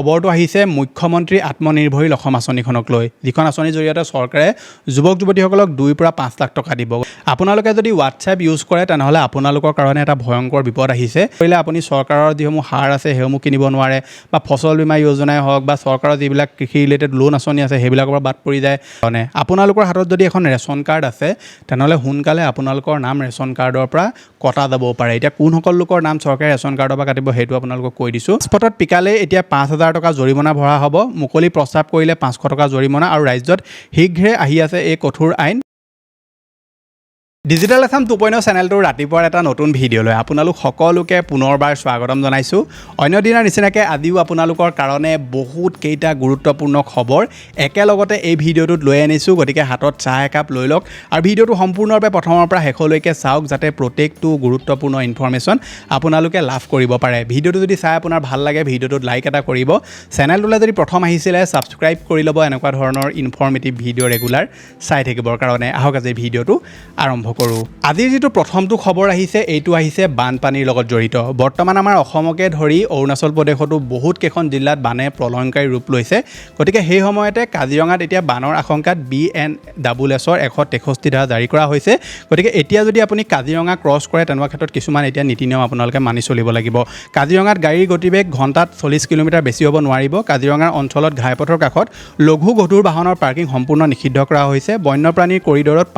খবৰটো আহিছে মুখ্যমন্ত্ৰী আত্মনিৰ্ভৰশীল অসম আঁচনিখনক লৈ, যিখন আঁচনিৰ জৰিয়তে চৰকাৰে যুৱক যুৱতীসকলক 2 পৰা 5 লাখ টকা দিব। আপোনালোকে যদি হোৱাটছএপ ইউজ কৰে তেনেহ'লে আপোনালোকৰ কাৰণে এটা ভয়ংকৰ বিপদ আহিছে। কৰিলে আপুনি চৰকাৰৰ যিসমূহ সাৰ আছে সেইসমূহ কিনিব নোৱাৰে, বা ফচল বীমা যোজনাই হওক বা চৰকাৰৰ যিবিলাক কৃষি ৰিলেটেড লোন আঁচনি আছে সেইবিলাকৰ পৰা বাদ পৰি যায়। মানে আপোনালোকৰ হাতত যদি এখন ৰেচন কাৰ্ড আছে তেনেহ'লে সোনকালে আপোনালোকৰ নাম ৰেচন কাৰ্ডৰ পৰা কটা যাব পাৰে। এতিয়া কোনসকল লোকৰ নাম চৰকাৰে ৰেচন কাৰ্ডৰ পৰা কাটিব সেইটো আপোনালোকক কৈ দিছোঁ। পাছপৰ্টত পিকালে এতিয়া 5,000 টকা জৰিমনা ভৰা হ'ব, মুকলি প্ৰস্তাৱ কৰিলে 500 টকা জৰিমনা, আৰু ৰাজ্যত শীঘ্ৰে আহি আছে এই কঠোৰ আইন। ডিজিটেল আছাম 2.0 চেনেলটোৰ ৰাতিপুৱাৰ এটা নতুন ভিডিঅ'লৈ আপোনালোক সকলোকে পুনৰবাৰ স্বাগতম জনাইছোঁ। অন্য দিনৰ নিচিনাকৈ আজিও আপোনালোকৰ কাৰণে বহুত কেইটা গুৰুত্বপূৰ্ণ খবৰ একেলগতে এই ভিডিঅ'টোত লৈ আনিছোঁ। গতিকে হাতত চাহ একাপ লৈ লওক আৰু ভিডিঅ'টো সম্পূৰ্ণৰূপে প্ৰথমৰ পৰা শেষলৈকে চাওক, যাতে প্ৰত্যেকটো গুৰুত্বপূৰ্ণ ইনফৰমেশ্যন আপোনালোকে লাভ কৰিব পাৰে। ভিডিঅ'টো যদি চাই আপোনাৰ ভাল লাগে ভিডিঅ'টোত লাইক এটা কৰিব, চেনেলটোলৈ যদি প্ৰথম আহিছিলে ছাবস্ক্ৰাইব কৰি ল'ব এনেকুৱা ধৰণৰ ইনফৰ্মেটিভ ভিডিঅ' ৰেগুলাৰ চাই থাকিবৰ কাৰণে। আহক আজি ভিডিঅ'টো আৰম্ভ কৰোঁ। আজিৰ যিটো প্ৰথমটো খবৰ আহিছে এইটো আহিছে বানপানীৰ লগত জড়িত। বৰ্তমান আমাৰ অসমকে ধৰি অৰুণাচল প্ৰদেশতো বহুত কেইখন জিলাত বানে প্ৰলয়ংকাৰী ৰূপ লৈছে। গতিকে সেই সময়তে কাজিৰঙাত এতিয়া বানৰ আশংকাত BNSSৰ 163 ধাৰা জাৰি কৰা হৈছে। গতিকে এতিয়া যদি আপুনি কাজিৰঙা ক্ৰছ কৰে তেনেকুৱা ক্ষেত্ৰত কিছুমান এতিয়া নীতি নিয়ম আপোনালোকে মানি চলিব লাগিব। কাজিৰঙাত গাড়ীৰ গতিবেগ ঘণ্টাত 40 কিলোমিটাৰ বেছি হ'ব নোৱাৰিব। কাজিৰঙাৰ অঞ্চলত ঘাইপথৰ কাষত লঘু গধুৰ বাহনৰ পাৰ্কিং সম্পূৰ্ণ নিষিদ্ধ কৰা হৈছে। বন্যপ্ৰাণীৰ কৰিডৰত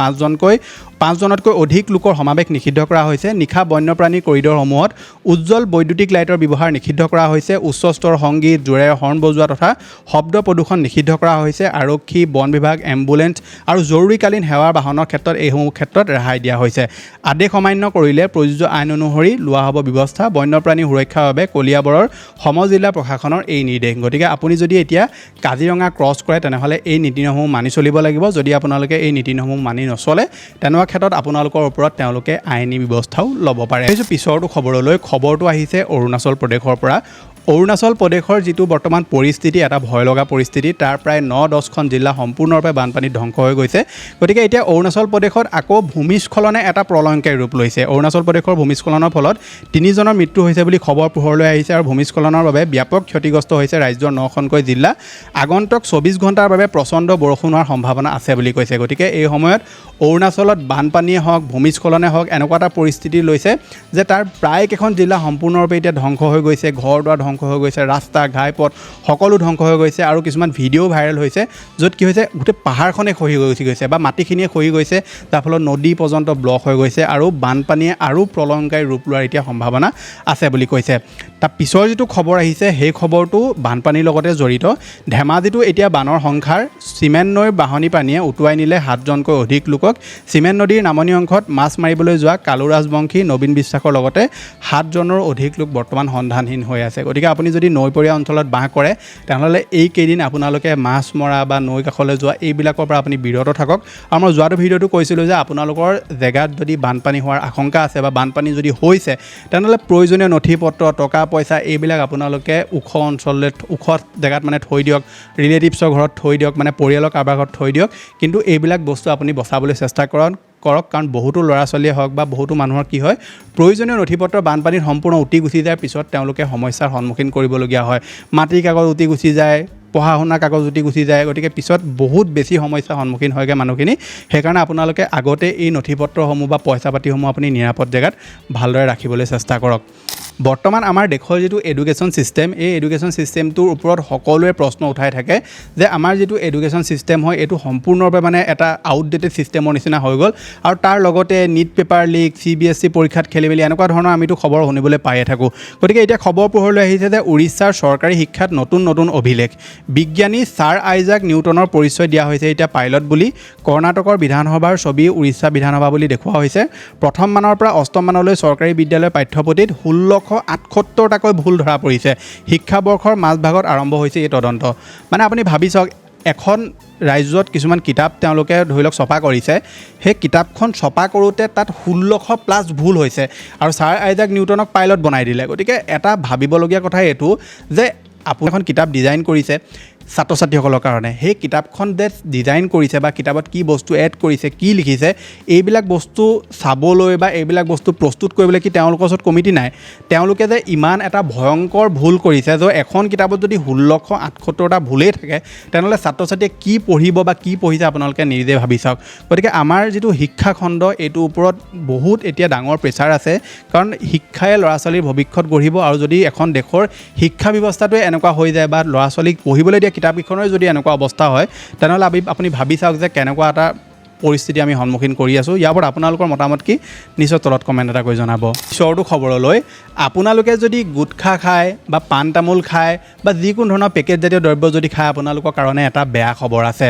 5জনতকৈ অধিক লোকৰ সমাৱেশ নিষিদ্ধ কৰা হৈছে। নিশা বন্যপ্ৰাণীৰ কৰিডৰসমূহত উজ্জ্বল বৈদ্যুতিক লাইটৰ ব্যৱহাৰ নিষিদ্ধ কৰা হৈছে। উচ্চ স্তৰ সংগীত, জোৰেৰে হৰ্ণ বজোৱা তথা শব্দ প্ৰদূষণ নিষিদ্ধ কৰা হৈছে। আৰক্ষী, বন বিভাগ, এম্বুলেন্স আৰু জৰুৰীকালীন সেৱাৰ বাহনৰ ক্ষেত্ৰত এইসমূহ ক্ষেত্ৰত ৰেহাই দিয়া হৈছে। আদেশ অমান্য কৰিলে প্ৰযোজ্য আইন অনুসৰি লোৱা হ'ব ব্যৱস্থা। বন্যপ্ৰাণী সুৰক্ষাৰ বাবে কলিয়াবৰৰ সমজিলা প্ৰশাসনৰ এই নিৰ্দেশ। গতিকে আপুনি যদি এতিয়া কাজিৰঙা ক্ৰছ কৰে তেনেহ'লে এই নীতি নিয়মসমূহ মানি চলিব লাগিব। যদি আপোনালোকে এই নীতি নিয়মসমূহ মানি নচলে তেনেকুৱা ক্ষেত্ৰত আপোনালোকৰ ওপৰত তেওঁলোকে আইনী ব্যৱস্থাও ল'ব পাৰে। পিছৰটো খবৰলৈ। খবৰটো আহিছে অৰুণাচল প্ৰদেশৰ পৰা। অৰুণাচল প্ৰদেশৰ যিটো বৰ্তমান পৰিস্থিতি, এটা ভয় লগা পৰিস্থিতি, তাৰ প্ৰায় 9-10খন জিলা সম্পূৰ্ণৰূপে বানপানীত ধ্বংস হৈ গৈছে। গতিকে এতিয়া অৰুণাচল প্ৰদেশত আকৌ ভূমিস্খলনে এটা প্ৰলয়ংকাৰী ৰূপ লৈছে। অৰুণাচল প্ৰদেশৰ ভূমিস্খলনৰ ফলত 3জনৰ মৃত্যু হৈছে বুলি খবৰ পোহৰলৈ আহিছে, আৰু ভূমিস্খলনৰ বাবে ব্যাপক ক্ষতিগ্ৰস্ত হৈছে ৰাজ্যৰ 9খনকৈ জিলা। আগন্তুক 24 ঘণ্টাৰ বাবে প্ৰচণ্ড বৰষুণ হোৱাৰ সম্ভাৱনা আছে বুলি কৈছে। গতিকে এই সময়ত অৰুণাচলত বানপানীয়ে হওক, ভূমিস্খলনে হওক, এনেকুৱা এটা পৰিস্থিতি লৈছে যে তাৰ প্ৰায় কেইখন জিলা সম্পূৰ্ণৰূপে এতিয়া ধ্বংস হৈ গৈছে। ঘৰ দুৱাৰ ধ্বংস হৈ গৈছে, ৰাস্তা ঘাইপথ সকলো ধ্বংস হৈ গৈছে, আৰু কিছুমান ভিডিঅ' ভাইৰেল হৈছে য'ত কি হৈছে গোটেই পাহাৰখনে খহি গুচি গৈছে বা মাটিখিনিয়ে খহি গৈছে, যাৰ ফলত নদী পৰ্যন্ত ব্লক হৈ গৈছে, আৰু বানপানীয়ে আৰু প্ৰলয়ংকাৰী ৰূপ লোৱাৰ এতিয়া সম্ভাৱনা আছে বুলি কৈছে। তাৰ পিছৰ যিটো খবৰ আহিছে সেই খবৰটো বানপানীৰ লগতে জড়িত। ধেমাজিতো এতিয়া বানৰ সংখ্যাৰ চিমেণ্ট নৈৰ বাঢ়নী পানীয়ে উটুৱাই নিলে 7জনকৈ অধিক লোকক। চিমেণ্ট নদীৰ নামনি অংশত মাছ মাৰিবলৈ যোৱা কালু ৰাজবংশী, নবীন বিশ্বাসৰ লগতে 7জনৰ অধিক লোক বৰ্তমান সন্ধানহীন হৈ আছে। গতিকে আপুনি যদি নৈপৰীয়া অঞ্চলত বাস কৰে তেনেহ'লে এইকেইদিন আপোনালোকে মাছ মৰা বা নৈ কাষলৈ যোৱা এইবিলাকৰ পৰা আপুনি বিৰত থাকক। আৰু মই যোৱাটো ভিডিঅ'টো কৈছিলোঁ যে আপোনালোকৰ জেগাত যদি বানপানী হোৱাৰ আশংকা আছে বা বানপানী যদি হৈছে তেনেহ'লে প্ৰয়োজনীয় নথি পত্ৰ, টকা পইচা এইবিলাক আপোনালোকে ওখ অঞ্চললৈ, ওখ জেগাত মানে থৈ দিয়ক, ৰিলেটিভছৰ ঘৰত থৈ দিয়ক, মানে পৰিয়ালৰ কাৰোবাৰ ঘৰত থৈ দিয়ক। কিন্তু এইবিলাক বস্তু আপুনি বচাবলৈ চেষ্টা কৰক, কাৰণ বহুতো ল'ৰা ছোৱালীয়ে হওক বা বহুতো মানুহৰ কি হয়, প্ৰয়োজনীয় নথিপত্ৰ বানপানীত সম্পূৰ্ণ উটি গুচি যায়, পিছত তেওঁলোকে সমস্যাৰ সন্মুখীন কৰিবলগীয়া হয়। মাটিৰ কাগজ উটি গুচি যায়, পঢ়া শুনা কাগজ উটি গুচি যায়। গতিকে পিছত বহুত বেছি সমস্যাৰ সন্মুখীন হয়গৈ মানুহখিনি। সেইকাৰণে আপোনালোকে আগতে এই নথিপত্ৰসমূহ বা পইচা পাতিসমূহ আপুনি নিৰাপদ জেগাত ভালদৰে ৰাখিবলৈ চেষ্টা কৰক। বৰ্তমান আমাৰ দেশৰ যিটো এডুকেশ্যন ছিষ্টেম, এই এডুকেশ্যন ছিষ্টেমটোৰ ওপৰত সকলোৱে প্ৰশ্ন উঠাই থাকে যে আমাৰ যিটো এডুকেশ্যন ছিষ্টেম হয় এইটো সম্পূৰ্ণৰূপে মানে এটা আউটডেটেড ছিষ্টেমৰ নিচিনা হৈ গ'ল, আৰু তাৰ লগতে নিট পেপাৰ লিক, CBSE পৰীক্ষাত খেলিমেলি, এনেকুৱা ধৰণৰ আমিতো খবৰ শুনিবলৈ পায়ে থাকোঁ। গতিকে এতিয়া খবৰ পোহৰলৈ আহিছে যে উৰিষ্যাৰ চৰকাৰী শিক্ষাত নতুন অভিলেখ। বিজ্ঞানী ছাৰ আইজাক নিউটনৰ পৰিচয় দিয়া হৈছে এতিয়া পাইলট বুলি। কৰ্ণাটকৰ বিধানসভাৰ ছবি উৰিষ্যা বিধানসভা বুলি দেখুওৱা হৈছে। প্ৰথম মানৰ পৰা অষ্টম মানলৈ চৰকাৰী বিদ্যালয়ৰ পাঠ্যপুথিত 1678টাকৈ ভুল ধৰা পৰিছে। শিক্ষাবৰ্ষৰ মাজভাগত আৰম্ভ হৈছে এই তদন্ত। মানে আপুনি ভাবি চাওক, এখন ৰাজ্যত কিছুমান কিতাপ তেওঁলোকে ধৰি লওক ছপা কৰিছে, সেই কিতাপখন ছপা কৰোঁতে তাত 1600+ ভুল হৈছে, আৰু ছাৰ আইজাক নিউটনক পাইলট বনাই দিলে। গতিকে এটা ভাবিবলগীয়া কথা এইটো যে আপুনি এখন কিতাপ ডিজাইন কৰিছে, ছাত্ৰ ছাত্ৰীসকলৰ কাৰণে সেই কিতাপখন যে ডিজাইন কৰিছে বা কিতাপত কি বস্তু এড কৰিছে কি লিখিছে এইবিলাক বস্তু চাবলৈ বা এইবিলাক বস্তু প্ৰস্তুত কৰিবলৈ কি তেওঁলোকৰ ওচৰত কমিটি নাই তেওঁলোকে যে ইমান এটা ভয়ংকৰ ভুল কৰিছে যে এখন কিতাপত যদি 1678টা ভুলেই থাকে তেনেহ'লে ছাত্ৰ ছাত্ৰীয়ে কি পঢ়িব বা কি পঢ়িছে আপোনালোকে নিজে ভাবি চাওক গতিকে আমাৰ যিটো শিক্ষা খণ্ড এইটোৰ ওপৰত বহুত এতিয়া ডাঙৰ প্ৰেছাৰ আছে কাৰণ শিক্ষাই ল'ৰা ছোৱালীৰ ভৱিষ্যত গঢ়িব আৰু যদি এখন দেশৰ শিক্ষা ব্যৱস্থাটোৱে এনেকুৱা হৈ যায় বা ল'ৰা ছোৱালীক পঢ়িবলৈ দিয়া কিতাপকেইখনৰ যদি এনেকুৱা অৱস্থা হয় তেনেহ'লে আপুনি ভাবি চাওক যে কেনেকুৱা এটা পৰিস্থিতি আমি সন্মুখীন কৰি আছোঁ ইয়াৰ ওপৰত আপোনালোকৰ মতামত কি নিশ্চয় তলত কমেণ্ট এটা কৰি জনাব পিছৰটো খবৰলৈ আপোনালোকে যদি গুটখা খায় বা পাণ তামোল খায় বা যিকোনো ধৰণৰ পেকেটজাতীয় দ্ৰব্য যদি খায় আপোনালোকৰ কাৰণে এটা বেয়া খবৰ আছে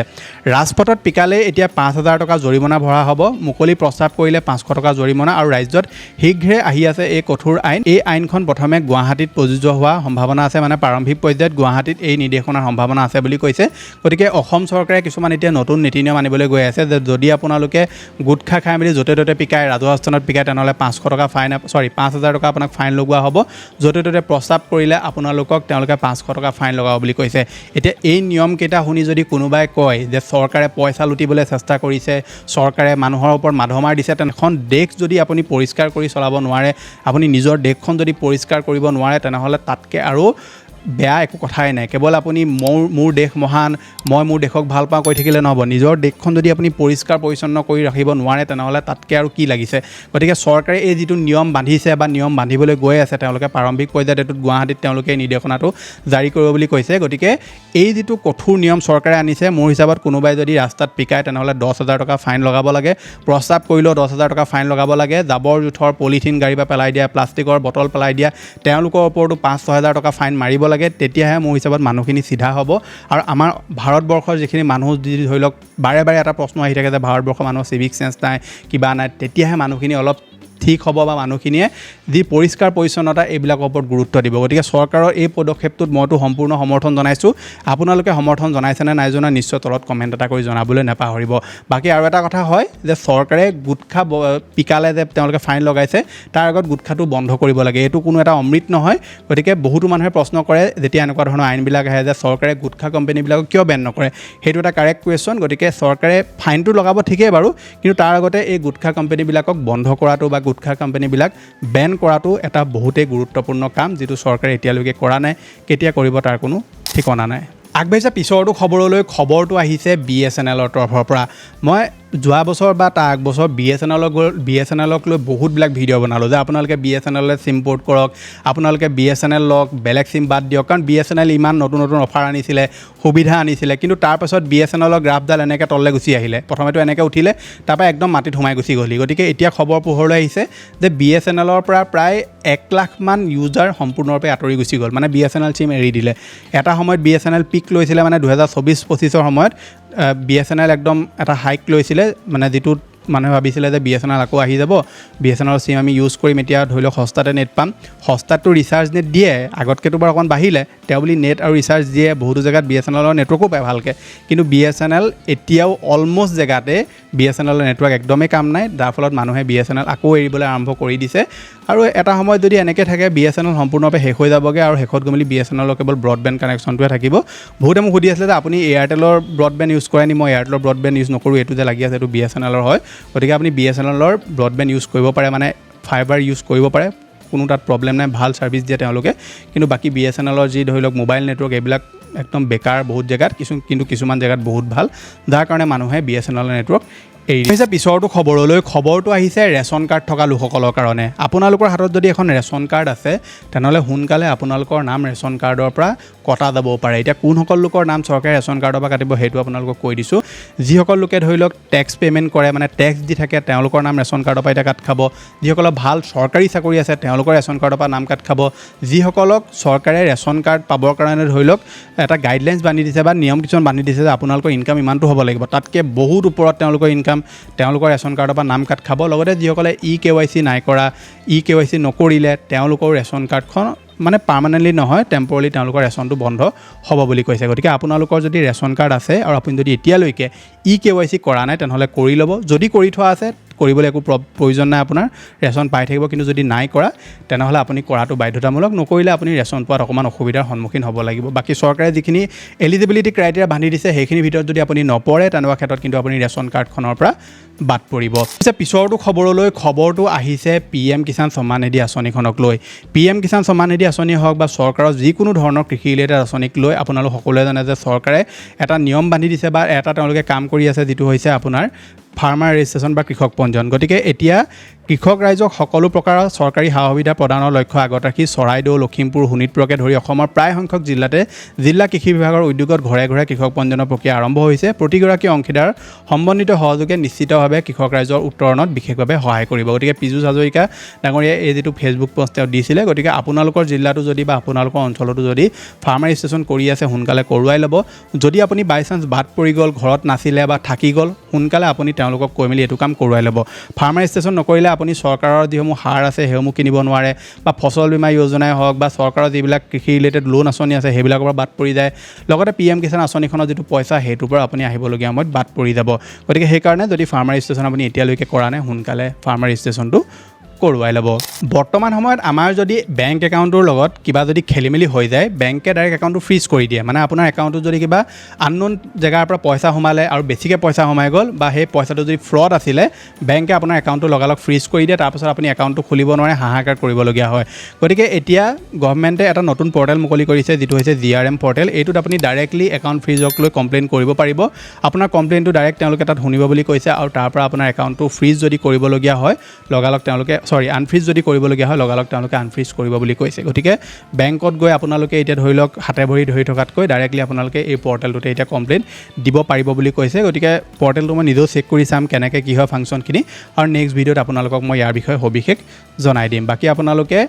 ৰাজপথত পিকালে এতিয়া 5,000 টকা জৰিমনা ভৰা হ'ব মুকলি প্ৰস্তাৱ কৰিলে 500 টকা জৰিমনা আৰু ৰাজ্যত শীঘ্ৰে আহি আছে এই কঠোৰ আইন এই আইনখন প্ৰথমে গুৱাহাটীত প্ৰযোজ্য হোৱা সম্ভাৱনা আছে মানে প্ৰাৰম্ভিক পৰ্যায়ত গুৱাহাটীত এই নিৰ্দেশনাৰ সম্ভাৱনা আছে বুলি কৈছে গতিকে অসম চৰকাৰে কিছুমান এতিয়া নতুন নীতি নিয়ম আনিবলৈ গৈ আছে যে যদি আপোনালোকে গুটখা খাই মেলি য'তে ত'তে পিকায় ৰাজহুৱা স্থানত পিকায় তেনেহ'লে 500 টকা ফাইন 5,000 টকা আপোনাক ফাইন লগোৱা হ'ব য'তে ত'তে প্ৰস্তাৱ কৰিলে আপোনালোকক তেওঁলোকে 500 টকা ফাইন লগাব বুলি কৈছে এতিয়া এই নিয়মকেইটা শুনি যদি কোনোবাই কয় যে চৰকাৰে পইচা লুটিবলৈ চেষ্টা কৰিছে চৰকাৰে মানুহৰ ওপৰত মাধমাৰ দিছে তেনেখন দেশ যদি আপুনি পৰিষ্কাৰ কৰি চলাব নোৱাৰে আপুনি নিজৰ দেশখন যদি পৰিষ্কাৰ কৰিব নোৱাৰে তেনেহ'লে তাতকৈ আৰু বেয়া একো কথাই নাই কেৱল আপুনি মোৰ দেশ মহান মই মোৰ দেশক ভাল পাওঁ কৈ থাকিলে নহ'ব নিজৰ দেশখন যদি আপুনি পৰিষ্কাৰ পৰিচ্ছন্ন কৰি ৰাখিব নোৱাৰে তেনেহ'লে তাতকৈ আৰু কি লাগিছে গতিকে চৰকাৰে এই যিটো নিয়ম বান্ধিছে বা নিয়ম বান্ধিবলৈ গৈ আছে তেওঁলোকে প্ৰাৰম্ভিক পৰ্যায়ত এইটোত গুৱাহাটীত তেওঁলোকে এই নিৰ্দেশনাটো জাৰি কৰিব বুলি কৈছে গতিকে এই যিটো কঠোৰ নিয়ম চৰকাৰে আনিছে মোৰ হিচাপত কোনোবাই যদি ৰাস্তাত পিকায় তেনেহ'লে 10,000 টকা ফাইন লগাব লাগে প্ৰস্তাৱ কৰিলেও 10,000 টকা ফাইন লগাব লাগে জাবৰ জোঁথৰ পলিথিন গাড়ী পৰা পেলাই দিয়া প্লাষ্টিকৰ বটল পেলাই দিয়া তেওঁলোকৰ ওপৰতো 5-6,000 টকা ফাইন মাৰিব লাগে তেতিয়াহে মোৰ হিচাপত মানুহখিনি চিধা হ'ব আৰু আমাৰ ভাৰতবৰ্ষৰ যিখিনি মানুহ যদি ধৰি লওক বাৰে বাৰে এটা প্ৰশ্ন আহি থাকে যে ভাৰতবৰ্ষৰ মানুহৰ চিভিক চেন্স নাই কিবা নাই তেতিয়াহে মানুহখিনি অলপ ঠিক হ'ব বা মানুহখিনিয়ে যি পৰিষ্কাৰ পৰিচ্ছন্নতা এইবিলাকৰ ওপৰত গুৰুত্ব দিব গতিকে চৰকাৰৰ এই পদক্ষেপটোত মইতো সম্পূৰ্ণ সমৰ্থন জনাইছোঁ আপোনালোকে সমৰ্থন জনাইছেনে নাই জনা নিশ্চয় তলত কমেণ্ট এটা কৰি জনাবলৈ নাপাহৰিব বাকী আৰু এটা কথা হয় যে চৰকাৰে গুটখা পিকালে যে তেওঁলোকে ফাইন লগাইছে তাৰ আগত গুটখাটো বন্ধ কৰিব লাগে এইটো কোনো এটা অমৃত নহয় গতিকে বহুতো মানুহে প্ৰশ্ন কৰে যেতিয়া এনেকুৱা ধৰণৰ আইনবিলাক আহে যে চৰকাৰে গুটখা কোম্পানীবিলাকক কিয় বেন নকৰে সেইটো এটা কাৰেক্ট কুৱেশ্যন গতিকে চৰকাৰে ফাইনটো লগাব ঠিকেই বাৰু কিন্তু তাৰ আগতে এই গুটখা কোম্পানীবিলাকক বন্ধ কৰাটো বা গুটখা কোম্পানীবিলাক বেন কৰাটো এটা বহুতেই গুৰুত্বপূৰ্ণ কাম যিটো চৰকাৰে এতিয়ালৈকে কৰা নাই কেতিয়া কৰিব তাৰ কোনো ঠিকনা নাই আগবাঢ়িছে পিছৰটো খবৰলৈ খবৰটো আহিছে BSNLৰ তৰফৰ পৰা মই যোৱা বছৰ বা তাৰ আগবছৰ BSNLক লৈ বহুতবিলাক ভিডিঅ' বনালোঁ যে আপোনালোকে BSNLলৈ চিম পৰ্ট কৰক আপোনালোকে BSNL লওক বেলেগ চিম বাদ দিয়ক কাৰণ BSNL ইমান নতুন নতুন অফাৰ আনিছিলে সুবিধা আনিছিলে কিন্তু তাৰপাছত BSNLৰ গ্ৰাফডাল এনেকৈ তললৈ গুচি আহিলে প্ৰথমেতো এনেকৈ উঠিলে তাৰপৰা একদম মাটিত সোমাই গুচি গ'লি গতিকে এতিয়া খবৰ পোহৰলৈ আহিছে যে BSNLৰ পৰা প্ৰায় 1 লাখমান ইউজাৰ সম্পূৰ্ণৰূপে আঁতৰি গুচি গ'ল মানে BSNL চিম এৰি দিলে এটা সময়ত BSNL পিক লৈছিলে মানে 2024-25ৰ সময়ত BSNL একদম এটা হাইক লৈছিলে মানে যিটোত মানুহে ভাবিছিলে যে BSNL আকৌ আহি যাব BSNL চিম আমি ইউজ কৰিম এতিয়া ধৰি লওক সস্তাতে নেট পাম সস্তাতটো ৰিচাৰ্জ নেট দিয়ে আগতকৈতো বাৰু অকণ বাঢ়িলে তেওঁ বুলি নেট আৰু ৰিচাৰ্জ দিয়ে বহুতো জেগাত BSNLৰ নেটৱৰ্কো পায় ভালকৈ কিন্তু BSNL এতিয়াও অলমষ্ট জেগাতে BSNLৰ নেটৱৰ্ক একদমেই কাম নাই যাৰ ফলত মানুহে BSNL আকৌ এৰিবলৈ আৰম্ভ কৰি দিছে আৰু এটা সময়ত যদি এনেকৈ থাকে BSNL সম্পূৰ্ণৰূপে শেষ হৈ যাবগৈ আৰু শেষত গৈ মেলি BSNLৰ কেৱল ব্ৰডবেণ্ড কানেকশ্যনটোৱে থাকিব বহুতে মোক সুধি আছিলে যে আপুনি এয়াৰটেলৰ ব্ৰডবেণ্ড ইউজ কৰে নি মই এয়াৰটেলৰ ব্ৰডবেণ্ড ইউজ নকৰোঁ এইটো যে লাগি আছে এইটো BSNLৰ হয় গতিকে আপুনি BSNLৰ ব্ৰডবেণ্ড ইউজ কৰিব পাৰে মানে ফাইবাৰ ইউজ কৰিব পাৰে কোনো তাত প্ৰব্লেম নাই ভাল ছাৰ্ভিচ দিয়ে তেওঁলোকে কিন্তু বাকী BSNLৰ যি ধৰি লওক মোবাইল নেটৱৰ্ক এইবিলাক একদম বেকাৰ বহুত জেগাত কিন্তু কিছুমান জেগাত বহুত ভাল যাৰ কাৰণে মানুহে BSNLৰ নেটৱৰ্ক এই পিছৰটো খবৰলৈ খবৰটো আহিছে ৰেচন কাৰ্ড থকা লোকসকলৰ কাৰণে আপোনালোকৰ হাতত যদি এখন ৰেচন কাৰ্ড আছে তেনেহ'লে সোনকালে আপোনালোকৰ নাম ৰেচন কাৰ্ডৰ পৰা কটা যাব পাৰে এতিয়া কোনসকল লোকৰ নাম চৰকাৰে ৰেচন কাৰ্ডৰ পৰা কাটিব সেইটো আপোনালোকক কৈ দিছোঁ যিসকল লোকে ধৰি লওক টেক্স পে'মেণ্ট কৰে মানে টেক্স দি থাকে তেওঁলোকৰ নাম ৰেচন কাৰ্ডৰ পৰা এতিয়া কাট খাব যিসকলৰ ভাল চৰকাৰী চাকৰি আছে তেওঁলোকৰ ৰেচন কাৰ্ডৰ পৰা নাম কাট খাব যিসকলক চৰকাৰে ৰেচন কাৰ্ড পাবৰ কাৰণে ধৰি লওক এটা গাইডলাইন্স বান্ধি দিছে বা নিয়ম কিছুমান বান্ধি দিছে যে আপোনালোকৰ ইনকাম ইমানটো হ'ব লাগিব তাতকৈ বহুত ওপৰত তেওঁলোকৰ ইনকাম তেওঁলোকৰ ৰেচন কাৰ্ডৰ পৰা নাম কাট খাব লগতে যিসকলে KYC নাই কৰা KYC নকৰিলে তেওঁলোকৰ ৰেচন কাৰ্ডখন মানে পাৰ্মানেণ্টলি নহয় টেম্পৰলি তেওঁলোকৰ ৰেচনটো বন্ধ হ'ব বুলি কৈছে গতিকে আপোনালোকৰ যদি ৰেচন কাৰ্ড আছে আৰু আপুনি যদি এতিয়ালৈকে KYC কৰা নাই তেনেহ'লে কৰি ল'ব যদি কৰি থোৱা আছে কৰিবলৈ একো প্ৰয়োজন নাই আপোনাৰ ৰেচন পাই থাকিব কিন্তু যদি নাই কৰা তেনেহ'লে আপুনি কৰাটো বাধ্যতামূলক নকৰিলে আপুনি ৰেচন পোৱাত অকণমান অসুবিধাৰ সন্মুখীন হ'ব লাগিব বাকী চৰকাৰে যিখিনি এলিজিবিলিটি ক্ৰাইটেৰিয়া বান্ধি দিছে সেইখিনিৰ ভিতৰত যদি আপুনি নপৰে তেনেকুৱা ক্ষেত্ৰত কিন্তু আপুনি ৰেচন কাৰ্ডখনৰ পৰা বাদ পৰিব পিছৰটো খবৰটো আহিছে PM কিষাণ সন্মান নিধি আঁচনিখনক লৈ PM কিষাণ সন্মান নিধি আঁচনি হওক বা চৰকাৰৰ যিকোনো ধৰণৰ কৃষি ৰিলেটেড আঁচনিক লৈ আপোনালোক সকলোৱে জানে যে চৰকাৰে এটা নিয়ম বান্ধি দিছে বা এটা তেওঁলোকে কাম কৰি আছে যিটো হৈছে আপোনাৰ ফাৰ্মাৰ ৰেজিষ্ট্ৰেশ্যন বা কৃষক পঞ্জীয়ন গতিকে এতিয়া কৃষক ৰাইজক সকলো প্ৰকাৰৰ চৰকাৰী সা সুবিধা প্ৰদানৰ লক্ষ্য আগত ৰাখি চৰাইদেউ লখিমপুৰ শোণিতপুৰকে ধৰি অসমৰ প্ৰায় সংখ্যক জিলাতে জিলা কৃষি বিভাগৰ উদ্যোগত ঘৰে ঘৰে কৃষক পঞ্জীয়নৰ প্ৰক্ৰিয়া আৰম্ভ হৈছে প্ৰতিগৰাকী অংশীদাৰ সম্বন্ধিত সহযোগে নিশ্চিতভাৱে কৃষক ৰাইজৰ উত্তৰণত বিশেষভাৱে সহায় কৰিব গতিকে পীযুষ হাজৰিকা ডাঙৰীয়াই এই যিটো ফেচবুক পোষ্ট তেওঁ দিছিলে গতিকে আপোনালোকৰ জিলাটো যদি বা আপোনালোকৰ অঞ্চলতো যদি ফাৰ্মাৰ ৰেজিষ্ট্ৰেশ্যন কৰি আছে সোনকালে কৰোৱাই ল'ব যদি আপুনি বাই চান্স বাদ পৰি গ'ল ঘৰত নাছিলে বা থাকি গ'ল সোনকালে আপুনি তেওঁলোকক কৈ মেলি এইটো কাম কৰোৱাই ল'ব ফাৰ্মাৰ ৰেজিষ্ট্ৰেশ্যন নকৰিলে আপুনি চৰকাৰৰ যিসমূহ সাৰ আছে সেইসমূহ কিনিব নোৱাৰে বা ফচল বীমা যোজনাই হওক বা চৰকাৰৰ যিবিলাক কৃষি ৰিলেটেড লোন আঁচনি আছে সেইবিলাকৰ পৰা বাদ পৰি যায় লগতে PM কিষাণ আঁচনিখনৰ যিটো পইচা সেইটোৰ পৰা আপুনি আহিবলগীয়া সময়ত বাদ পৰি যাব গতিকে সেইকাৰণে যদি ফাৰ্মাৰ ৰেজিষ্ট্ৰেশ্যন আপুনি এতিয়ালৈকে কৰা নাই সোনকালে ফাৰ্মাৰ ৰেজিষ্ট্ৰেশ্যনটো কৰোৱাই ল'ব বৰ্তমান সময়ত আমাৰ যদি বেংক একাউণ্টৰ লগত কিবা যদি খেলি মেলি হৈ যায় বেংকে ডাইৰেক্ট একাউণ্টটো ফ্ৰিজ কৰি দিয়ে মানে আপোনাৰ একাউণ্টত যদি কিবা আননোন জেগাৰ পৰা পইচা সোমালে আৰু বেছিকৈ পইচা সোমাই গ'ল বা সেই পইচাটো যদি ফ্ৰড আছিলে বেংকে আপোনাৰ একাউণ্টটো লগালগ ফ্ৰিজ কৰি দিয়ে তাৰপাছত আপুনি একাউণ্টটো খুলিব নোৱাৰে হাহাকাৰ কৰিবলগীয়া হয় গতিকে এতিয়া গভৰ্ণমেণ্টে এটা নতুন পৰ্টেল মুকলি কৰিছে যিটো হৈছে GRM পৰ্টেল এইটোত আপুনি ডাইৰেক্টলি একাউণ্ট ফ্ৰিজক লৈ কমপ্লেইন কৰিব পাৰিব আপোনাৰ কমপ্লেইনটো ডাইৰেক্ট তেওঁলোকে তাত শুনিব বুলি কৈছে আৰু তাৰ পৰা আপোনাৰ একাউণ্টটো ফ্ৰিজ যদি কৰিবলগীয়া হয় লগালগ তেওঁলোকে আনফ্ৰিজ যদি কৰিবলগীয়া হয় লগালগ তেওঁলোকে আনফ্ৰিজ কৰিব বুলি কৈছে গতিকে বেংকত গৈ আপোনালোকে এতিয়া ধৰি লওক হাতে ভৰি ধৰি থকাতকৈ ডাইৰেক্টলি আপোনালোকে এই পৰ্টেলটোতে এতিয়া কমপ্লেইন দিব পাৰিব বুলি কৈছে গতিকে পৰ্টেলটো মই নিজেও চেক কৰি চাম কেনেকৈ কি হয় ফাংচনখিনি আৰু নেক্সট ভিডিঅ'ত আপোনালোকক মই ইয়াৰ বিষয়ে সবিশেষ জনাই দিম বাকী আপোনালোকে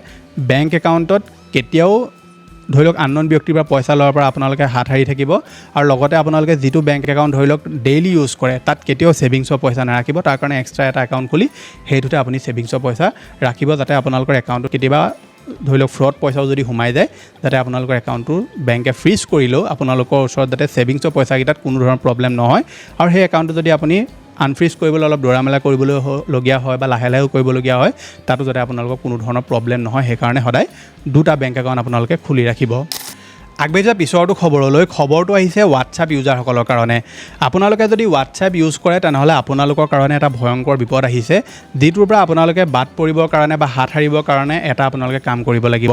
বেংক একাউণ্টত কেতিয়াও ধৰি লওক আননোন ব্যক্তিৰ পৰা পইচা লোৱাৰ পৰা আপোনালোকে হাত সাৰি থাকিব আৰু লগতে আপোনালোকে যিটো বেংক একাউণ্ট ধৰি লওক ডেইলি ইউজ কৰে তাত কেতিয়াও ছেভিংছৰ পইচা নাৰাখিব তাৰ কাৰণে এক্সট্ৰা এটা একাউণ্ট খুলি সেইটোতে আপুনি ছেভিংছৰ পইচা ৰাখিব যাতে আপোনালোকৰ একাউণ্টত কেতিয়াবা ধৰি লওক ফ্ৰড পইচাও যদি সোমাই যায় যাতে আপোনালোকৰ একাউণ্টটো বেংকে ফ্ৰিজ কৰিলেও আপোনালোকৰ ওচৰত যাতে ছেভিংছৰ পইচাকেইটাত কোনো ধৰণৰ প্ৰব্লেম নহয় আৰু সেই একাউণ্টটো যদি আপুনি আনফ্ৰিজ কৰিবলৈ অলপ দৌৰা মেলা কৰিবলগীয়া হয় বা লাহে লাহেও কৰিবলগীয়া হয় তাতো যাতে আপোনালোকৰ কোনো ধৰণৰ প্ৰব্লেম নহয় সেইকাৰণে সদায় দুটা বেংক একাউণ্ট আপোনালোকে খুলি ৰাখিব আগবাঢ়ি যোৱা পিছৰটো খবৰটো আহিছে হোৱাটছআপ ইউজাৰসকলৰ কাৰণে আপোনালোকে যদি হোৱাটছআপ ইউজ কৰে তেনেহ'লে আপোনালোকৰ কাৰণে এটা ভয়ংকৰ বিপদ আহিছে যিটোৰ পৰা আপোনালোকে বাদ পৰিবৰ কাৰণে বা হাত সাৰিবৰ কাৰণে এটা আপোনালোকে কাম কৰিব লাগিব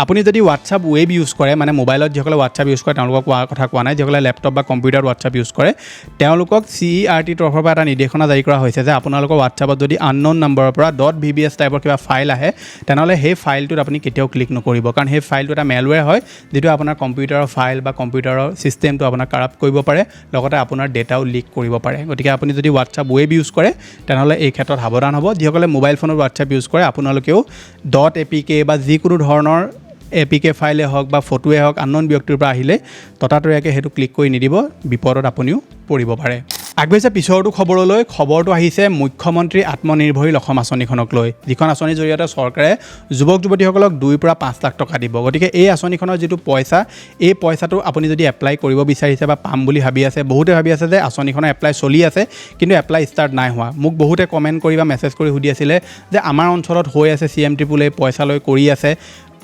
আপুনি যদি হোৱাটছআপ ৱেব ইউজ কৰে মানে মোবাইলত যিসকলে হোৱাটছআপ ইউজ কৰে তেওঁলোকক কথা কোৱা নাই যিসকলে লেপটপ বা কম্পিউটাৰত হোৱাটছআপ ইউজ কৰে তেওঁলোকক CERT তৰফৰ পৰা এটা নিৰ্দেশনা জাৰি কৰা হৈছে যে আপোনালোকৰ হোৱাটছআপত যদি আননোন নম্বৰৰ পৰা .vbs টাইপৰ কিবা ফাইল আহে তেনেহ'লে সেই ফাইলটোত আপুনি কেতিয়াও ক্লিক নকৰিব কাৰণ সেই ফাইলটো এটা মেলৱেৰ হয় যিটো আপোনাৰ কম্পিউটাৰৰ ফাইল বা কম্পিউটাৰৰ ছিষ্টেমটো আপোনাক কাৰাপ্ট কৰিব পাৰে লগতে আপোনাৰ ডেটাও লিক কৰিব পাৰে গতিকে আপুনি যদি হোৱাটছআপ ৱেব ইউজ কৰে তেনেহ'লে এই ক্ষেত্ৰত সাৱধান হ'ব যিসকলে মোবাইল ফোনত হোৱাটছআপ ইউজ কৰে আপোনালোকেও .apk বা যিকোনো ধৰণৰ APK ফাইলে হওক বা ফটোৱে হওক আননোন ব্যক্তিৰ পৰা আহিলে ততাতৈয়াকৈ সেইটো ক্লিক কৰি নিদিব বিপদত আপুনিও পৰিব পাৰে আগবাঢ়িছে পিছৰটো খবৰটো আহিছে মুখ্যমন্ত্ৰী আত্মনিৰ্ভৰশীল অসম আঁচনিখনক লৈ যিখন আঁচনিৰ জৰিয়তে চৰকাৰে যুৱক যুৱতীসকলক 2 পৰা 5 লাখ টকা দিব গতিকে এই আঁচনিখনৰ যিটো পইচা এই পইচাটো আপুনি যদি এপ্লাই কৰিব বিচাৰিছে বা পাম বুলি ভাবি আছে বহুতে ভাবি আছে যে আঁচনিখনৰ এপ্লাই চলি আছে কিন্তু এপ্লাই ষ্টাৰ্ট নাই হোৱা মোক বহুতে কমেণ্ট কৰি বা মেছেজ কৰি সুধি আছিলে যে আমাৰ অঞ্চলত হৈ আছে CMTPলে পইচা লৈ কৰি আছে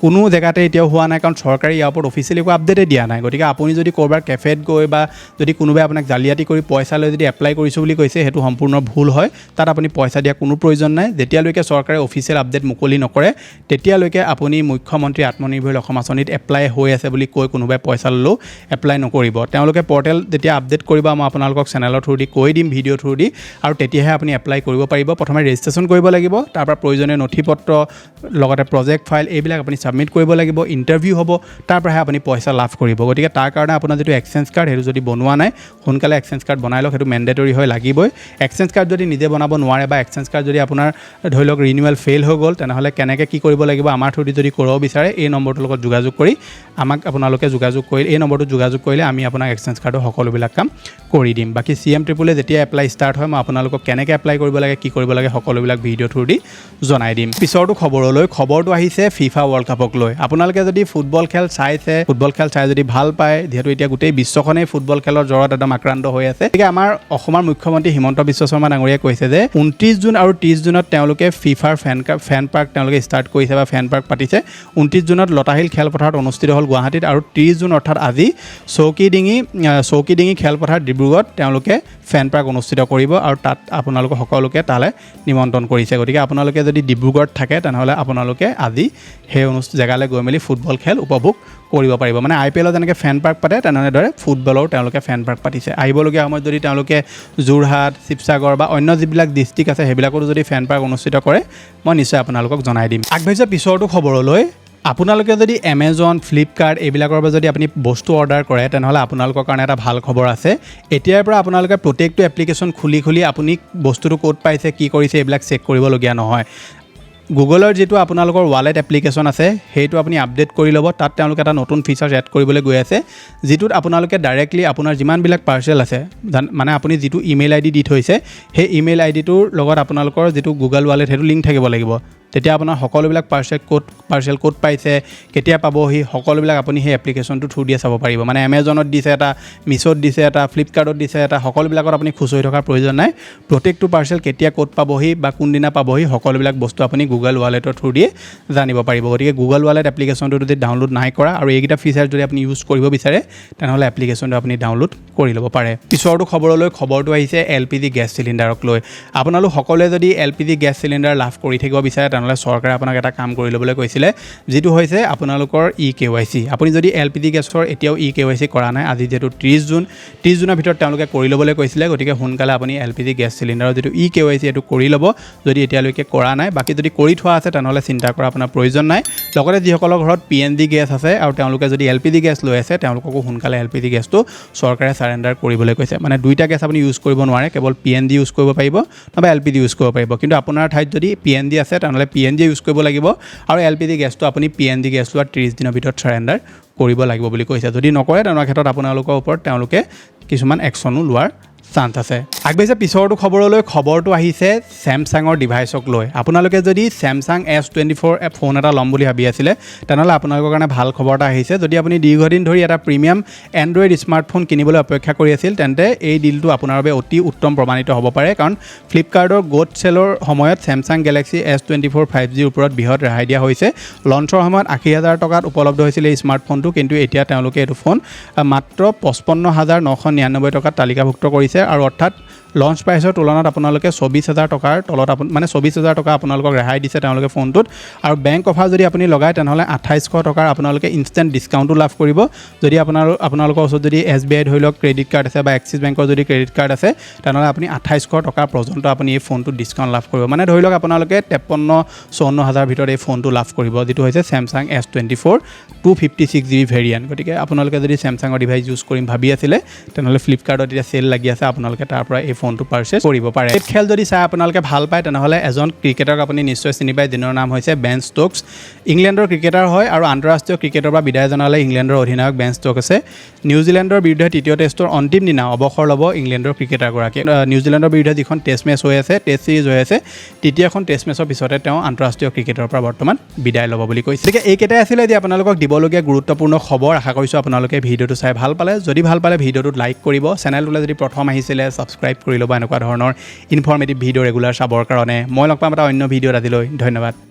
কোনো জেগাতে এতিয়াও হোৱা নাই কাৰণ চৰকাৰে ইয়াৰ ওপৰত অফিচিয়েলি একো আপডেটেই দিয়া নাই গতিকে আপুনি যদি ক'ৰবাৰ কেফেত গৈ বা যদি কোনোবাই আপোনাক জালিয়াতি কৰি পইচা লৈ যদি এপ্লাই কৰিছোঁ বুলি কৈছে সেইটো সম্পূৰ্ণ ভুল হয় তাত আপুনি পইচা দিয়া কোনো প্ৰয়োজন নাই যেতিয়ালৈকে চৰকাৰে অফিচিয়েল আপডেট মুকলি নকৰে তেতিয়ালৈকে আপুনি মুখ্যমন্ত্ৰী আত্মনিৰ্ভৰশীল অসম আঁচনিত এপ্লাই হৈ আছে বুলি কৈ কোনোবাই পইচা ল'লেও এপ্লাই নকৰিব তেওঁলোকে পৰ্টেল যেতিয়া আপডেট কৰিব মই আপোনালোকক চেনেলৰ থ্ৰু দি কৈ দিম ভিডিঅ' থ্ৰু দি আৰু তেতিয়াহে আপুনি এপ্লাই কৰিব পাৰিব প্ৰথমে ৰেজিষ্ট্ৰেশ্যন কৰিব লাগিব তাৰ পৰা প্ৰয়োজনীয় নথিপত্ৰ লগতে প্ৰজেক্ট ফাইল এইবিলাক আপুনি সাবমিট কৰিব লাগিব ইণ্টাৰভিউ হ'ব তাৰ পৰাহে আপুনি পইচা লাভ কৰিব গতিকে তাৰ কাৰণে আপোনাৰ যিটো এক্সচেঞ্জ কাৰ্ড সেইটো যদি বনোৱা নাই সোনকালে এক্সচেঞ্জ কাৰ্ড বনাই লওক সেইটো মেণ্ডেটৰী হয় লাগিবই এক্সচেঞ্জ কাৰ্ড যদি নিজে বনাব নোৱাৰে বা এক্সচেঞ্জ কাৰ্ড যদি আপোনাৰ ধৰি লওক ৰিনিউৱেল ফেইল হৈ গ'ল তেনেহ'লে কেনেকৈ কি কৰিব লাগিব আমাৰ থ্ৰুদি যদি কৰিব বিচাৰে এই নম্বৰটোৰ লগত যোগাযোগ কৰি আমাক আপোনালোকে যোগাযোগ কৰি এই নম্বৰটোত যোগাযোগ কৰিলে আমি আপোনাক এক্সচেঞ্জ কাৰ্ডৰ সকলোবিলাক কাম কৰি দিম বাকী CMTPলে যেতিয়া এপ্লাই ষ্টাৰ্ট হয় মই আপোনালোকক কেনেকৈ এপ্লাই কৰিব লাগে কি কৰিব লাগে সকলোবিলাক ভিডিঅ' থ্ৰু দি জনাই দিম পিছৰটো খবৰটো আহিছে FIFA ৱৰ্ল্ড কাপক বিশ্বকাপক লৈ আপোনালোকে যদি ফুটবল খেল চাই যদি ভাল পায় যিহেতু এতিয়া গোটেই বিশ্বখনেই ফুটবল খেলৰ জ্বৰত একদম আক্ৰান্ত হৈ আছে গতিকে আমাৰ অসমৰ মুখ্যমন্ত্ৰী হিমন্ত বিশ্ব শৰ্মা ডাঙৰীয়াই কৈছে যে 29 জুন আৰু 30 জুনত তেওঁলোকে ফিফাৰ ফেন পাৰ্ক তেওঁলোকে ষ্টাৰ্ট কৰিছে বা ফেন পাৰ্ক পাতিছে 29 জুনত লতাশিল খেলপথাৰত অনুষ্ঠিত হ'ল গুৱাহাটীত আৰু 30 জুন অৰ্থাৎ আজি চৌকিডিঙি খেলপথাৰ ডিব্ৰুগড়ত তেওঁলোকে ফেন পাৰ্ক অনুষ্ঠিত কৰিব আৰু তাত আপোনালোক সকলোকে তালৈ নিমন্ত্ৰণ কৰিছে গতিকে আপোনালোকে যদি ডিব্ৰুগড়ত থাকে তেনেহ'লে আপোনালোকে আজি সেই জেগালৈ গৈ মেলি ফুটবল খেল উপভোগ কৰিব পাৰিব মানে IPLৰ যেনেকৈ ফেন পাৰ্ক পাতে তেনেদৰে ফুটবলৰ তেওঁলোকে ফেন পাৰ্ক পাতিছে আহিবলগীয়া সময়ত যদি তেওঁলোকে যোৰহাট শিৱসাগৰ বা অন্য যিবিলাক ডিষ্ট্ৰিক্ট আছে সেইবিলাকতো যদি ফেন পাৰ্ক অনুষ্ঠিত কৰে মই নিশ্চয় আপোনালোকক জনাই দিম আগবাঢ়িছে পিছৰটো খবৰলৈ আপোনালোকে যদি এমেজন ফ্লিপকাৰ্ট এইবিলাকৰ পৰা যদি আপুনি বস্তু অৰ্ডাৰ কৰে তেনেহ'লে আপোনালোকৰ কাৰণে এটা ভাল খবৰ আছে এতিয়াৰ পৰা আপোনালোকে প্ৰত্যেকটো এপ্লিকেশ্যন খুলি আপুনি বস্তুটো ক'ত পাইছে কি কৰিছে এইবিলাক চেক কৰিবলগীয়া নহয় গুগলৰ যেটো আপোনালোকৰ ওয়ালেট এপ্লিকেশ্যন আছে সেইটো আপুনি আপডেট কৰি ল'ব তাত তেওঁলোকে এটা নতুন ফিচাৰ্ছ এড কৰিবলৈ গৈ আছে যেটোত আপোনালোকে ডাইৰেক্টলি আপোনাৰ যিমানবিলাক পাৰ্চেল আছে মানে আপুনি যেটো ইমেইল আইডি দি থৈছে সেই ইমেইল আইডিটোৰ লগত আপোনালোকৰ যেটো গুগল ওয়ালেট সেইটো লিংক থাকিব লাগিব তেতিয়া আপোনাৰ সকলোবিলাক পাৰ্চেল ক'ত পাইছে কেতিয়া পাবহি সকলোবিলাক আপুনি সেই এপ্লিকেশ্যনটো থ্ৰু দিয়ে চাব পাৰিব মানে এমেজনত দিছে এটা মিছোত দিছে এটা ফ্লিপকাৰ্টত দিছে এটা সকলোবিলাকত আপুনি খুচৰি থকাৰ প্ৰয়োজন নাই প্ৰত্যেকটো পাৰ্চেল কেতিয়া ক'ত পাবহি বা কোনদিনা পাবহি সকলোবিলাক বস্তু আপুনি গুগল ওয়ালেটৰ থ্ৰু দিয়ে জানিব পাৰিব গতিকে গুগল ওয়ালেট এপ্লিকেশ্যনটো যদি ডাউনলোড নাই কৰা আৰু এইকেইটা ফিচাৰ যদি আপুনি ইউজ কৰিব বিচাৰে তেনেহ'লে এপ্লিকেশ্যনটো আপুনি ডাউনলোড কৰি ল'ব পাৰে পিছৰটো খবৰটো আহিছে LPG গেছ চিলিণ্ডাৰক লৈ আপোনালোক সকলোৱে যদি LPG গেছ চিলিণ্ডাৰ লাভ কৰি থাকিব বিচাৰে তেনেহ'লে চৰকাৰে আপোনাক এটা কাম কৰি ল'বলৈ কৈছিলে যেটো হৈছে আপোনালোকৰ EKYC আপুনি যদি LPG গেছৰ এতিয়াও EKYC কৰা নাই আজি যেটো 30 জুনৰ ভিতৰত তেওঁলোকে কৰি ল'বলৈ কৈছিলে গতিকে সোনকালে আপুনি LPG গেছ চিলিণ্ডাৰৰ যেটো EKYC এটো কৰি ল'ব যদি এতিয়ালৈকে কৰা নাই বাকি যদি কৰি থোৱা আছে তেনেহ'লে চিন্তা কৰা আপোনাৰ প্ৰয়োজন নাই লগতে যিসকলৰ ঘৰত PNG গেছ আছে আৰু তেওঁলোকে যদি LPG গেছ লৈ আছে তেওঁলোককো সোনকালে LPG গেছটো চৰকাৰে সাৰেন্ডাৰ কৰিবলৈ কৈছে মানে দুইটা গেছ আপুনি ইউজ কৰিব নোৱাৰে কেৱল PNG ইউজ কৰিব পাৰিব বা LPG ইউজ কৰিব পাৰিব কিন্তু আপোনাৰ ঠাইত যদি PNG আছে তেনেহ'লে PNG ইউজ কৰিব লাগিব আৰু LPG গেছটো আপুনি PNG গেছ লোৱা 30 দিনৰ ভিতৰত সাৰেন্ডাৰ কৰিব লাগিব বুলি কৈছে যদি নকৰে তেনে ক্ষেত্ৰত আপোনালোকৰ ওপৰত তেওঁলোকে কিছুমান একচনো লোৱাৰ চান্স আছে আগবাঢ়িছে পিছৰটো খবৰটো আহিছে স্যামসাঙৰ ডিভাইচক লৈ আপোনালোকে যদি স্যামসাং S24 ফোন এটা ল'ম বুলি ভাবি আছিলে তেনেহ'লে আপোনালোকৰ কাৰণে ভাল খবৰ এটা আহিছে যদি আপুনি দীৰ্ঘদিন ধৰি এটা প্ৰিমিয়াম এন্ড্ৰইড স্মাৰ্টফোন কিনিবলৈ অপেক্ষা কৰি আছিল তেন্তে এই ডিলটো আপোনাৰ বাবে অতি উত্তম প্ৰমাণিত হ'ব পাৰে কাৰণ ফ্লিপকাৰ্টৰ গোট চেলৰ সময়ত স্যামসাং গেলেক্সি S24 5G ওপৰত বৃহৎ ৰেহাই দিয়া হৈছে লঞ্চৰ সময়ত 80,000 টকাত উপলব্ধ হৈছিল এই স্মাৰ্টফোনটো কিন্তু এতিয়া তেওঁলোকে এইটো ফোন মাত্ৰ 55,999 টকাত তালিকাভুক্ত কৰিছে আৰু অৰ্থাৎ লঞ্চ প্ৰাইচৰ তুলনাত আপোনালোকে 24,000 টকাৰ তলত মানে 24,000 টকা আপোনালোকক ৰেহাই দিছে তেওঁলোকে ফোনটোত আৰু বেংক অফাৰ যদি আপুনি লগায় তেনেহ'লে 2800 টকাৰ আপোনালোকে ইনষ্টেণ্ট ডিছকাউণ্টো লাভ কৰিব যদি আপোনালোকৰ ওচৰত যদি SBI ধৰি লওক ক্ৰেডিট কাৰ্ড আছে বা এক্সিছ বেংকৰ যদি ক্ৰেডিট কাৰ্ড আছে তেনেহ'লে আপুনি 2800 টকা পৰ্যন্ত আপুনি এই ফোনটোত ডিছকাউণ্ট লাভ কৰিব মানে ধৰি লওক আপোনালোকে 53-54,000 ভিতৰত এই ফোনটো লাভ কৰিব যেটো হৈছে স্যামসাং S24 256GB ভেৰিয়েণ্ট গতিকে আপোনালোকে যদি স্যামসাঙৰ ডিভাইচ ইউজ কৰিম ভাবি আছিলে তেনেহ'লে ফ্লিপকাৰ্টত এতিয়া চেল লাগি আছে আপোনালোকে তাৰ পৰা এই ফোনটো পাৰচেজ কৰিব পাৰে এই খেল যদি চাই আপোনালোকে ভাল পায় তেনেহ'লে এজন ক্ৰিকেটাৰক আপুনি নিশ্চয় চিনি পায় যিনৰ নাম হৈছে বেন ষ্টকছ ইংলেণ্ডৰ ক্ৰিকেটাৰ হয় আৰু আন্তঃৰাষ্ট্ৰীয় ক্ৰিকেটৰ পৰা বিদায় জনালে ইংলেণ্ডৰ অধিনায়ক বেন ষ্টকছ আছে নিউজিলেণ্ডৰ বিৰুদ্ধে তৃতীয় টেষ্টৰ অন্তিম দিনা অৱসৰ ল'ব ইংলেণ্ডৰ ক্ৰিকেটাৰগৰাকী নিউজিলেণ্ডৰ বিৰুদ্ধে যিখন টেষ্ট মেচ হৈ আছে টেষ্ট সিৰিজ হৈ আছে তৃতীয়খন টেষ্ট মেচৰ পিছতে তেওঁ আন্তঃৰাষ্ট্ৰীয় ক্ৰিকেটৰ পৰা বৰ্তমান বিদায় ল'ব বুলি কৈছে গতিকে এইকেইটাই আছিলে যে আপোনালোকক দিবলগীয়া গুৰুত্বপূৰ্ণ খবৰ আশা কৰিছোঁ আপোনালোকে ভিডিঅ'টো চাই ভাল পালে যদি ভাল পালে ভিডিঅ'টোত লাইক কৰিব চেনেলটোলৈ যদি প্ৰথম আহিছিলে ছাবস্ক্ৰাইব কৰি ল'ব এনেকুৱা ধৰণৰ ইনফৰ্মেটিভ ভিডিঅ' ৰেগুলাৰ চাবৰ কাৰণে মই লগ পাম এটা অন্য ভিডিঅ'ত আজিলৈ ধন্যবাদ